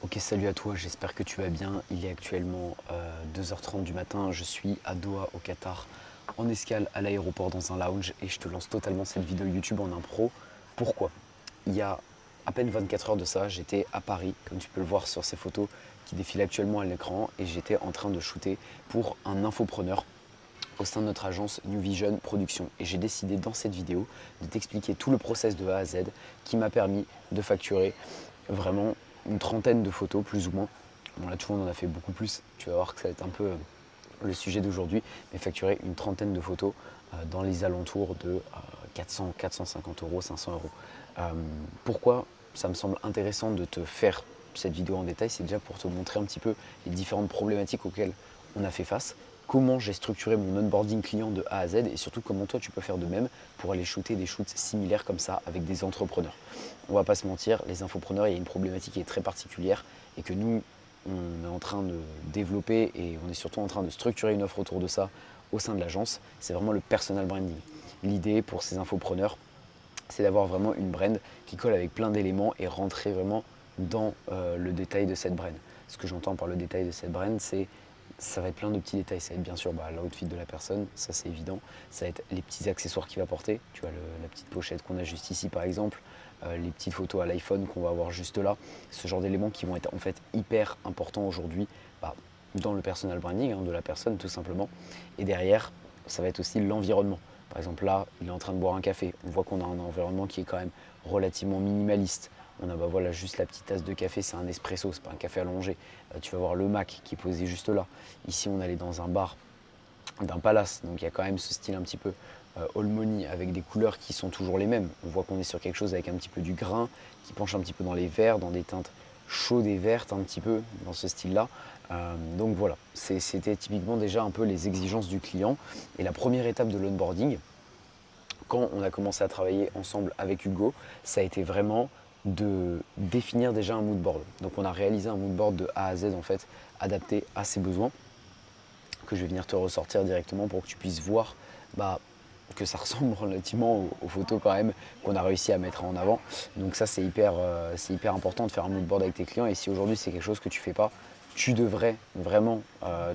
Ok, salut à toi, j'espère que tu vas bien. Il est actuellement 2h30 du matin, je suis à Doha au Qatar en escale à l'aéroport dans un lounge et je te lance totalement cette vidéo YouTube en impro. Pourquoi? Il y a à peine 24 heures de ça, j'étais à Paris, comme tu peux le voir sur ces photos qui défilent actuellement à l'écran, et j'étais en train de shooter pour un infopreneur au sein de notre agence New Vision Production. Et j'ai décidé dans cette vidéo de t'expliquer tout le process de A à Z qui m'a permis de facturer vraiment une trentaine de photos plus ou moins. Bon là tu vois on en a fait beaucoup plus, tu vas voir que ça va être un peu le sujet d'aujourd'hui, mais facturer une trentaine de photos dans les alentours de 400, 450 euros, 500 euros. Pourquoi ça me semble intéressant de te faire cette vidéo en détail? C'est déjà pour te montrer un petit peu les différentes problématiques auxquelles on a fait face, comment j'ai structuré mon onboarding client de A à Z et surtout comment toi tu peux faire de même pour aller shooter des shoots similaires comme ça avec des entrepreneurs. On va pas se mentir, les infopreneurs, il y a une problématique qui est très particulière et que nous, on est en train de développer et on est surtout en train de structurer une offre autour de ça au sein de l'agence. C'est vraiment le personal branding. L'idée pour ces infopreneurs, c'est d'avoir vraiment une brand qui colle avec plein d'éléments et rentrer vraiment dans le détail de cette brand. Ce que j'entends par le détail de cette brand, c'est ça va être plein de petits détails. Ça va être bien sûr l'outfit de la personne, ça c'est évident. Ça va être les petits accessoires qu'il va porter. Tu vois la petite pochette qu'on a juste ici par exemple, les petites photos à l'iPhone qu'on va avoir juste là. Ce genre d'éléments qui vont être en fait hyper importants aujourd'hui dans le personal branding de la personne tout simplement. Et derrière, ça va être aussi l'environnement. Par exemple là, il est en train de boire un café. On voit qu'on a un environnement qui est quand même relativement minimaliste. On a voilà, juste la petite tasse de café, c'est un espresso, c'est pas un café allongé. Tu vas voir le Mac qui est posé juste là. Ici, on allait dans un bar d'un palace, donc il y a quand même ce style un petit peu all money avec des couleurs qui sont toujours les mêmes. On voit qu'on est sur quelque chose avec un petit peu du grain qui penche un petit peu dans les verts, dans des teintes chaudes et vertes un petit peu dans ce style-là. Donc voilà, c'était typiquement déjà un peu les exigences du client. Et la première étape de l'onboarding, quand on a commencé à travailler ensemble avec Hugo, ça a été vraiment de définir déjà un mood board. Donc on a réalisé un mood board de A à Z en fait, adapté à ses besoins, que je vais venir te ressortir directement pour que tu puisses voir que ça ressemble relativement aux photos quand même qu'on a réussi à mettre en avant. Donc ça c'est hyper important de faire un mood board avec tes clients, et si aujourd'hui c'est quelque chose que tu fais pas, tu devrais vraiment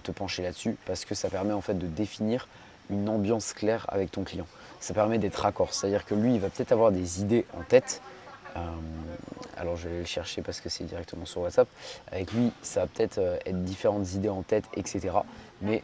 te pencher là-dessus parce que ça permet en fait de définir une ambiance claire avec ton client. Ça permet d'être raccord, c'est-à-dire que lui il va peut-être avoir des idées en tête. Euh, alors je vais aller le chercher parce que c'est directement sur WhatsApp. Avec lui, ça va peut-être être différentes idées en tête, etc. Mais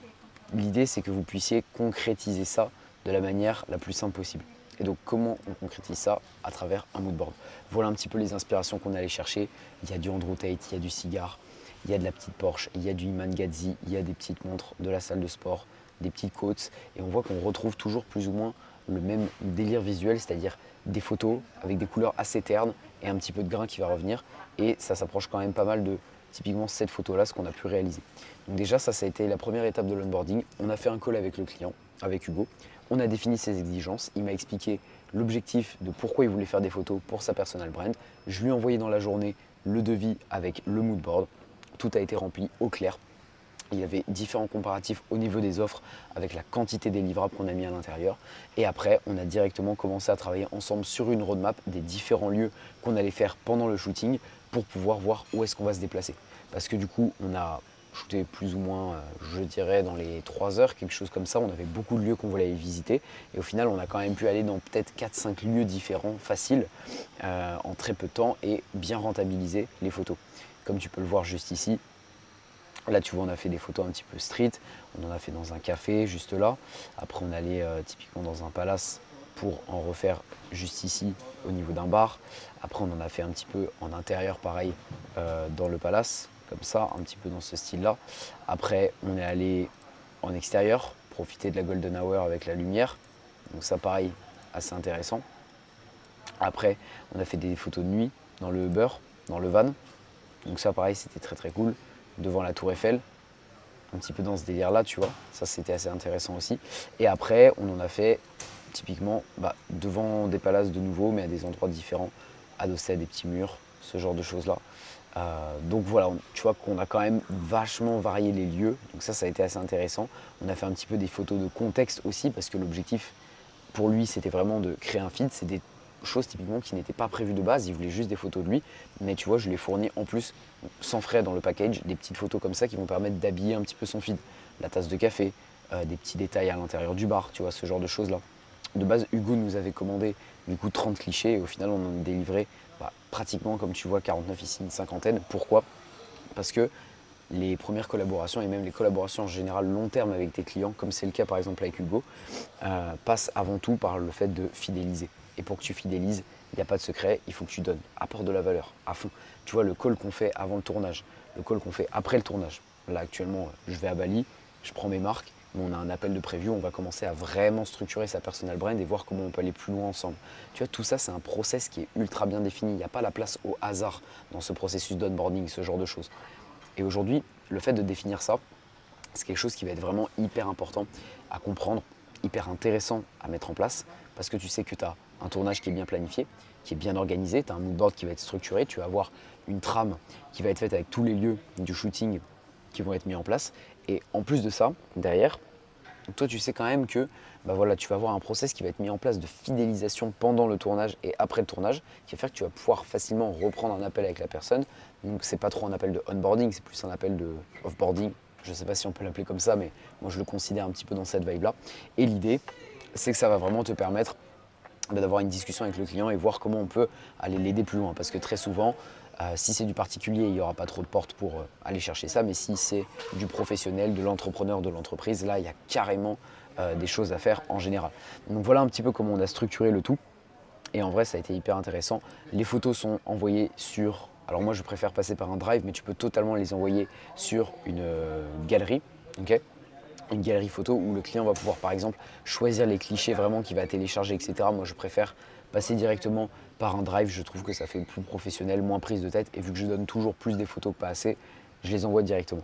l'idée, c'est que vous puissiez concrétiser ça de la manière la plus simple possible. Et donc, comment on concrétise ça? À travers un mood board. Voilà un petit peu les inspirations qu'on allait chercher. Il y a du Andrew Tate, il y a du cigare, il y a de la petite Porsche, il y a du Iman Gadzhi, il y a des petites montres de la salle de sport, des petites côtes. Et on voit qu'on retrouve toujours plus ou moins le même délire visuel, c'est-à-dire des photos avec des couleurs assez ternes et un petit peu de grain qui va revenir. Et ça s'approche quand même pas mal de typiquement cette photo-là, ce qu'on a pu réaliser. Donc déjà, ça a été la première étape de l'onboarding. On a fait un call avec le client, avec Hugo. On a défini ses exigences. Il m'a expliqué l'objectif de pourquoi il voulait faire des photos pour sa personal brand. Je lui ai envoyé dans la journée le devis avec le mood board. Tout a été rempli au clair. Il y avait différents comparatifs au niveau des offres avec la quantité des livrables qu'on a mis à l'intérieur. Et après, on a directement commencé à travailler ensemble sur une roadmap des différents lieux qu'on allait faire pendant le shooting pour pouvoir voir où est-ce qu'on va se déplacer. Parce que du coup, on a shooté plus ou moins, je dirais, dans les 3 heures, quelque chose comme ça. On avait beaucoup de lieux qu'on voulait aller visiter. Et au final, on a quand même pu aller dans peut-être 4-5 lieux différents, faciles, en très peu de temps et bien rentabiliser les photos. Comme tu peux le voir juste ici, là, tu vois, on a fait des photos un petit peu street. On en a fait dans un café, juste là. Après, on allait typiquement dans un palace pour en refaire juste ici, au niveau d'un bar. Après, on en a fait un petit peu en intérieur, pareil, dans le palace, comme ça, un petit peu dans ce style-là. Après, on est allé en extérieur, profiter de la golden hour avec la lumière. Donc ça, pareil, assez intéressant. Après, on a fait des photos de nuit dans le Uber, dans le van. Donc ça, pareil, c'était très très cool. Devant la tour Eiffel, un petit peu dans ce délire là, tu vois. Ça, c'était assez intéressant aussi. Et après, on en a fait typiquement devant des palaces de nouveau, mais à des endroits différents, adossés à des petits murs, ce genre de choses là. Donc voilà, tu vois qu'on a quand même vachement varié les lieux. Donc ça a été assez intéressant. On a fait un petit peu des photos de contexte aussi, parce que l'objectif pour lui, c'était vraiment de créer un feed. C'était chose typiquement qui n'était pas prévue de base, il voulait juste des photos de lui, mais tu vois, je lui ai fourni en plus, sans frais dans le package, des petites photos comme ça qui vont permettre d'habiller un petit peu son feed. La tasse de café, des petits détails à l'intérieur du bar, tu vois, ce genre de choses là. De base, Hugo nous avait commandé du coup 30 clichés et au final on en a délivré pratiquement, comme tu vois, 49 ici, une cinquantaine. Pourquoi? Parce que les premières collaborations et même les collaborations en général long terme avec tes clients, comme c'est le cas par exemple avec Hugo, passent avant tout par le fait de fidéliser. Et pour que tu fidélises, il n'y a pas de secret, il faut que tu donnes, apporte de la valeur, à fond. Tu vois, le call qu'on fait avant le tournage, le call qu'on fait après le tournage. Là actuellement, je vais à Bali, je prends mes marques, mais on a un appel de preview, on va commencer à vraiment structurer sa personal brand et voir comment on peut aller plus loin ensemble. Tu vois, tout ça, c'est un process qui est ultra bien défini. Il n'y a pas la place au hasard dans ce processus d'onboarding, ce genre de choses. Et aujourd'hui, le fait de définir ça, c'est quelque chose qui va être vraiment hyper important à comprendre, hyper intéressant à mettre en place, parce que tu sais que tu as un tournage qui est bien planifié, qui est bien organisé, tu as un mood board qui va être structuré, tu vas avoir une trame qui va être faite avec tous les lieux du shooting qui vont être mis en place. Et en plus de ça, derrière, toi tu sais quand même que voilà, tu vas avoir un process qui va être mis en place de fidélisation pendant le tournage et après le tournage, qui va faire que tu vas pouvoir facilement reprendre un appel avec la personne. Donc c'est pas trop un appel de onboarding, c'est plus un appel de offboarding. Je ne sais pas si on peut l'appeler comme ça, mais moi je le considère un petit peu dans cette vibe-là. Et l'idée, c'est que ça va vraiment te permettre d'avoir une discussion avec le client et voir comment on peut aller l'aider plus loin. Parce que très souvent, si c'est du particulier, il n'y aura pas trop de portes pour aller chercher ça. Mais si c'est du professionnel, de l'entrepreneur, de l'entreprise, là, il y a carrément des choses à faire en général. Donc voilà un petit peu comment on a structuré le tout. Et en vrai, ça a été hyper intéressant. Les photos sont envoyées sur... Alors moi, je préfère passer par un drive, mais tu peux totalement les envoyer sur une galerie. Okay, une galerie photo où le client va pouvoir par exemple choisir les clichés vraiment qu'il va télécharger, etc. Moi je préfère passer directement par un drive, je trouve que ça fait plus professionnel, moins prise de tête, et vu que je donne toujours plus des photos que pas assez, je les envoie directement.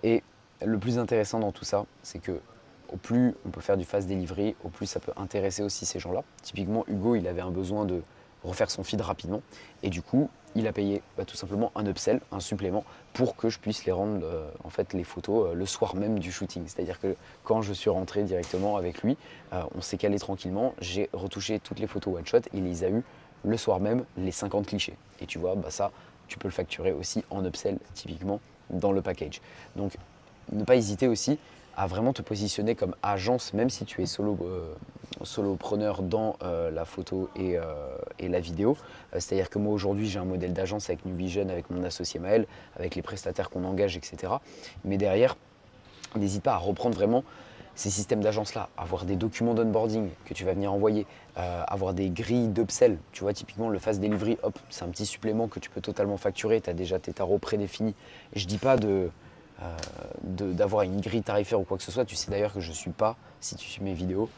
Et le plus intéressant dans tout ça, c'est que au plus on peut faire du fast delivery, au plus ça peut intéresser aussi ces gens-là. Typiquement Hugo, il avait un besoin de refaire son feed rapidement, et du coup il a payé tout simplement un upsell, un supplément, pour que je puisse les rendre en fait les photos le soir même du shooting. C'est-à-dire que quand je suis rentré directement avec lui, on s'est calé tranquillement, j'ai retouché toutes les photos one shot et il les a eu le soir même, les 50 clichés. Et tu vois, ça, tu peux le facturer aussi en upsell typiquement dans le package. Donc ne pas hésiter aussi à vraiment te positionner comme agence, même si tu es solopreneur dans la photo et la vidéo. C'est-à-dire que moi aujourd'hui j'ai un modèle d'agence avec New Vision, avec mon associé Maël, avec les prestataires qu'on engage, etc. Mais derrière, n'hésite pas à reprendre vraiment ces systèmes d'agence-là, avoir des documents d'onboarding que tu vas venir envoyer, avoir des grilles d'upsell. Tu vois, typiquement le fast delivery, hop, c'est un petit supplément que tu peux totalement facturer, tu as déjà tes tarots prédéfinis. Et je dis pas d'avoir une grille tarifaire ou quoi que ce soit. Tu sais d'ailleurs que je ne suis pas, si tu suis mes vidéos,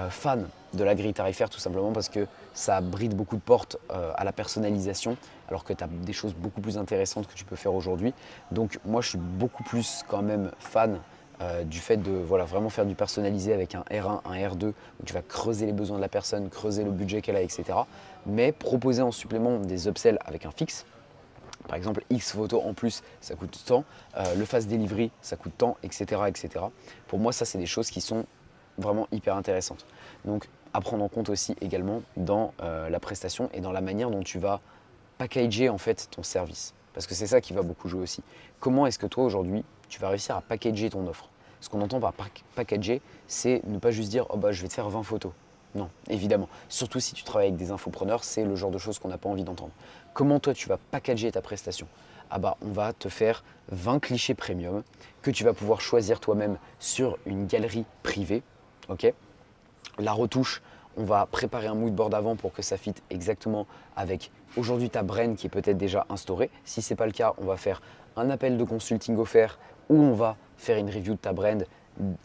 fan de la grille tarifaire, tout simplement parce que ça bride beaucoup de portes à la personnalisation, alors que tu as des choses beaucoup plus intéressantes que tu peux faire aujourd'hui. Donc moi je suis beaucoup plus quand même fan du fait de vraiment faire du personnalisé avec un R1, un R2, où tu vas creuser les besoins de la personne, creuser le budget qu'elle a, etc. Mais proposer en supplément des upsells avec un fixe. Par exemple, X photos en plus, ça coûte tant. Le fast delivery, ça coûte tant, etc., etc. Pour moi, ça, c'est des choses qui sont vraiment hyper intéressantes. Donc, à prendre en compte aussi également dans la prestation et dans la manière dont tu vas packager en fait ton service. Parce que c'est ça qui va beaucoup jouer aussi. Comment est-ce que toi, aujourd'hui, tu vas réussir à packager ton offre? Ce qu'on entend par packager, c'est ne pas juste dire « Oh bah, je vais te faire 20 photos ». Non, évidemment. Surtout si tu travailles avec des infopreneurs, c'est le genre de choses qu'on n'a pas envie d'entendre. Comment toi tu vas packager ta prestation? Ah bah on va te faire 20 clichés premium que tu vas pouvoir choisir toi-même sur une galerie privée. Ok, la retouche, on va préparer un mood board avant pour que ça fitte exactement avec aujourd'hui ta brand qui est peut-être déjà instaurée. Si ce n'est pas le cas, on va faire un appel de consulting offert où on va faire une review de ta brand,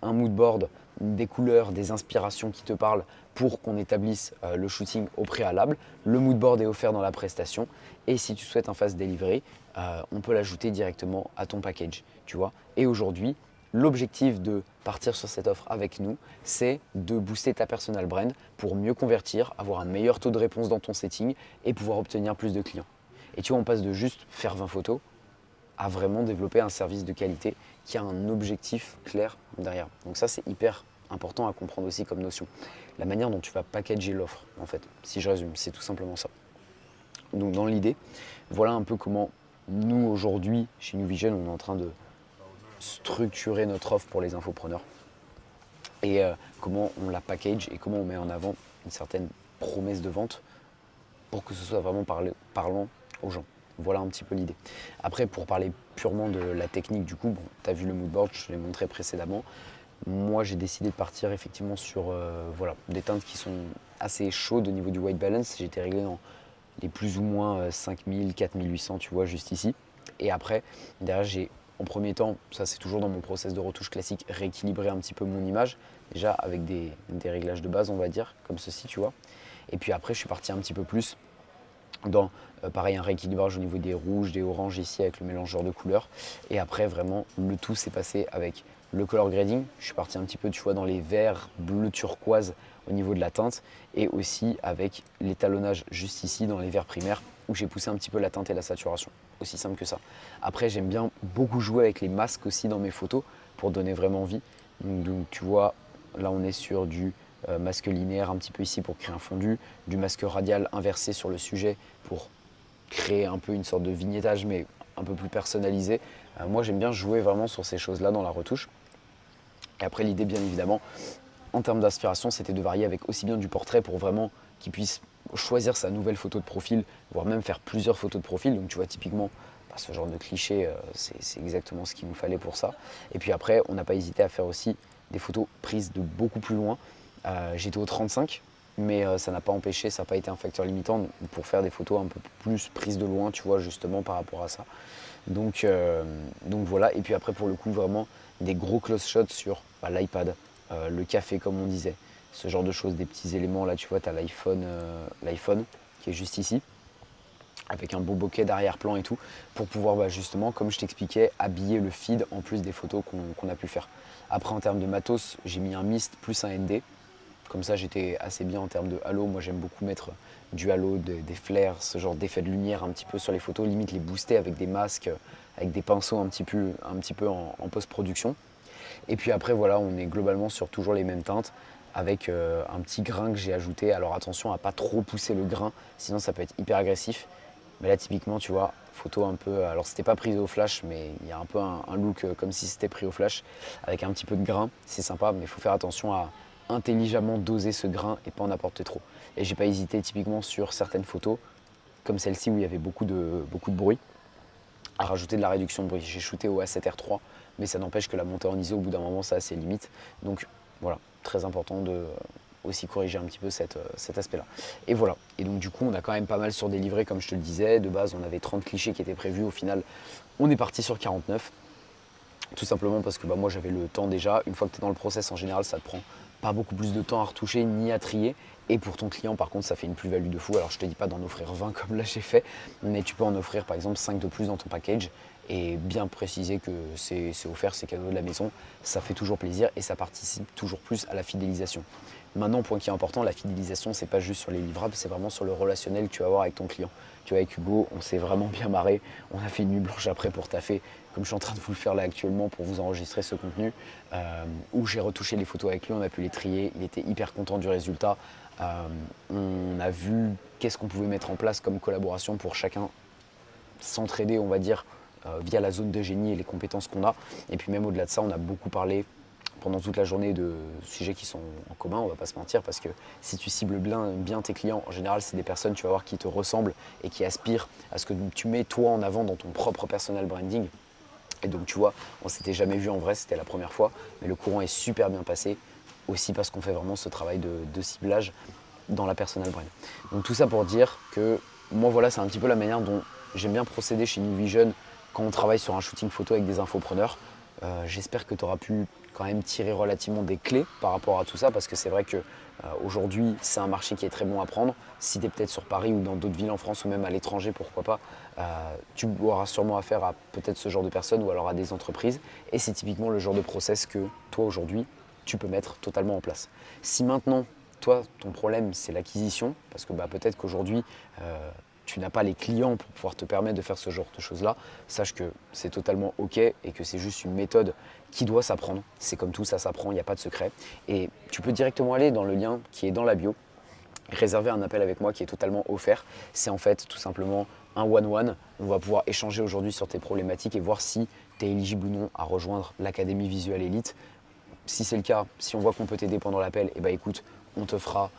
un mood board, des couleurs, des inspirations qui te parlent pour qu'on établisse le shooting au préalable. Le mood board est offert dans la prestation et si tu souhaites un fast delivery, on peut l'ajouter directement à ton package, tu vois. Et aujourd'hui, l'objectif de partir sur cette offre avec nous, c'est de booster ta personal brand pour mieux convertir, avoir un meilleur taux de réponse dans ton setting et pouvoir obtenir plus de clients. Et tu vois, on passe de juste faire 20 photos à vraiment développer un service de qualité qui a un objectif clair derrière. Donc ça, c'est hyper important à comprendre aussi comme notion. La manière dont tu vas packager l'offre, en fait, si je résume, c'est tout simplement ça. Donc dans l'idée, voilà un peu comment nous aujourd'hui, chez New Vision, on est en train de structurer notre offre pour les infopreneurs et comment on la package et comment on met en avant une certaine promesse de vente pour que ce soit vraiment parlant aux gens. Voilà un petit peu l'idée. Après, pour parler purement de la technique, du coup, bon, tu as vu le moodboard, je l'ai montré précédemment. Moi, j'ai décidé de partir effectivement sur voilà, des teintes qui sont assez chaudes au niveau du white balance. J'ai été réglé dans les plus ou moins 5000, 4800, tu vois, juste ici. Et après, derrière, j'ai en premier temps, ça c'est toujours dans mon process de retouche classique, rééquilibrer un petit peu mon image, déjà avec des réglages de base, on va dire, comme ceci, tu vois. Et puis après, je suis parti un petit peu plus dans, pareil, un rééquilibrage au niveau des rouges, des oranges ici, avec le mélangeur de couleurs. Et après, vraiment, le tout s'est passé avec le color grading. Je suis parti un petit peu, tu vois, dans les verts, bleus, turquoise au niveau de la teinte. Et aussi avec l'étalonnage juste ici, dans les verts primaires, où j'ai poussé un petit peu la teinte et la saturation. Aussi simple que ça. Après, j'aime bien beaucoup jouer avec les masques aussi dans mes photos pour donner vraiment vie. Donc tu vois, là on est sur du masque linéaire un petit peu ici pour créer un fondu, du masque radial inversé sur le sujet pour créer un peu une sorte de vignettage mais un peu plus personnalisé. Moi j'aime bien jouer vraiment sur ces choses-là dans la retouche. Et après l'idée bien évidemment, en termes d'inspiration, c'était de varier avec aussi bien du portrait pour vraiment qu'il puisse choisir sa nouvelle photo de profil, voire même faire plusieurs photos de profil. Donc tu vois typiquement ce genre de cliché, c'est exactement ce qu'il nous fallait pour ça. Et puis après, on n'a pas hésité à faire aussi des photos prises de beaucoup plus loin. J'étais au 35, mais ça n'a pas empêché, ça n'a pas été un facteur limitant pour faire des photos un peu plus prises de loin, tu vois, justement par rapport à ça. Donc voilà, et puis après pour le coup vraiment des gros close shots sur l'iPad, le café comme on disait, ce genre de choses, des petits éléments. Là tu vois, tu as l'iPhone qui est juste ici, avec un beau bokeh d'arrière-plan et tout, pour pouvoir justement, comme je t'expliquais, habiller le feed en plus des photos qu'on a pu faire. Après en termes de matos, j'ai mis un mist plus un ND. Comme ça, j'étais assez bien en termes de halo. Moi, j'aime beaucoup mettre du halo, des flares, ce genre d'effet de lumière un petit peu sur les photos, limite les booster avec des masques, avec des pinceaux un petit peu en post-production. Et puis après, voilà, on est globalement sur toujours les mêmes teintes, avec un petit grain que j'ai ajouté. Alors attention à pas trop pousser le grain, sinon ça peut être hyper agressif. Mais là, typiquement, tu vois, photo un peu. Alors, c'était pas pris au flash, mais il y a un peu un look comme si c'était pris au flash, avec un petit peu de grain. C'est sympa, mais il faut faire attention à intelligemment doser ce grain et pas en apporter trop. Et j'ai pas hésité, typiquement, sur certaines photos, comme celle-ci où il y avait beaucoup de bruit, à rajouter de la réduction de bruit. J'ai shooté au A7R3, mais ça n'empêche que la montée en ISO, au bout d'un moment, ça a ses limites. Donc, voilà, très important de aussi corriger un petit peu cet aspect-là. Et voilà. Et donc du coup, on a quand même pas mal sur des livrets, comme je te le disais. De base, on avait 30 clichés qui étaient prévus. Au final, on est parti sur 49. Tout simplement parce que moi, j'avais le temps déjà. Une fois que tu es dans le process, en général, ça te prend pas beaucoup plus de temps à retoucher ni à trier. Et pour ton client, par contre, ça fait une plus-value de fou. Alors, je te dis pas d'en offrir 20 comme là j'ai fait, mais tu peux en offrir par exemple 5 de plus dans ton package et bien préciser que c'est offert, c'est cadeau de la maison. Ça fait toujours plaisir et ça participe toujours plus à la fidélisation. Maintenant, point qui est important, la fidélisation, c'est pas juste sur les livrables, c'est vraiment sur le relationnel que tu vas avoir avec ton client. Tu vois, avec Hugo, on s'est vraiment bien marré. On a fait une nuit blanche après pour taffer, comme je suis en train de vous le faire là actuellement pour vous enregistrer ce contenu, où j'ai retouché les photos avec lui, on a pu les trier. Il était hyper content du résultat. On a vu qu'est-ce qu'on pouvait mettre en place comme collaboration pour chacun s'entraider, on va dire, via la zone de génie et les compétences qu'on a. Et puis même au-delà de ça, on a beaucoup parlé pendant toute la journée de sujets qui sont en commun, on va pas se mentir, parce que si tu cibles bien tes clients, en général, c'est des personnes, tu vas voir, qui te ressemblent et qui aspirent à ce que tu mets toi en avant dans ton propre personal branding. Et donc tu vois, on s'était jamais vu en vrai, c'était la première fois, mais le courant est super bien passé, aussi parce qu'on fait vraiment ce travail de ciblage dans la personal brand. Donc tout ça pour dire que moi voilà, c'est un petit peu la manière dont j'aime bien procéder chez New Vision quand on travaille sur un shooting photo avec des infopreneurs. J'espère que tu auras pu quand même tirer relativement des clés par rapport à tout ça, parce que c'est vrai que aujourd'hui c'est un marché qui est très bon à prendre. Si tu es peut-être sur Paris ou dans d'autres villes en France ou même à l'étranger, pourquoi pas, tu auras sûrement affaire à peut-être ce genre de personnes ou alors à des entreprises, et c'est typiquement le genre de process que toi aujourd'hui tu peux mettre totalement en place. Si maintenant toi ton problème c'est l'acquisition, parce que peut-être qu'aujourd'hui tu n'as pas les clients pour pouvoir te permettre de faire ce genre de choses-là, sache que c'est totalement OK et que c'est juste une méthode qui doit s'apprendre. C'est comme tout, ça s'apprend, il n'y a pas de secret. Et tu peux directement aller dans le lien qui est dans la bio, réserver un appel avec moi qui est totalement offert. C'est en fait tout simplement un one-one. On va pouvoir échanger aujourd'hui sur tes problématiques et voir si tu es éligible ou non à rejoindre l'Académie Visual Elite. Si c'est le cas, si on voit qu'on peut t'aider pendant l'appel, eh ben, écoute, on te fera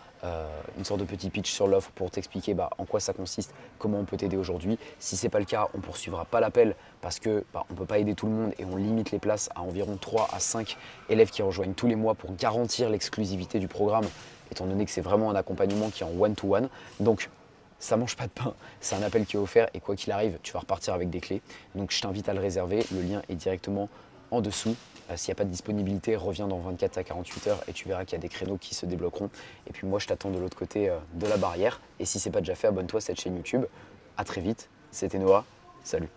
une sorte de petit pitch sur l'offre pour t'expliquer en quoi ça consiste, comment on peut t'aider aujourd'hui. Si ce n'est pas le cas, on ne poursuivra pas l'appel parce qu'on ne peut pas aider tout le monde et on limite les places à environ 3 à 5 élèves qui rejoignent tous les mois pour garantir l'exclusivité du programme, étant donné que c'est vraiment un accompagnement qui est en one-to-one. Donc, ça mange pas de pain, c'est un appel qui est offert et quoi qu'il arrive, tu vas repartir avec des clés. Donc, je t'invite à le réserver. Le lien est directement en dessous. S'il n'y a pas de disponibilité, reviens dans 24 à 48 heures et tu verras qu'il y a des créneaux qui se débloqueront. Et puis moi, je t'attends de l'autre côté de la barrière. Et si ce n'est pas déjà fait, abonne-toi à cette chaîne YouTube. À très vite. C'était Noah. Salut.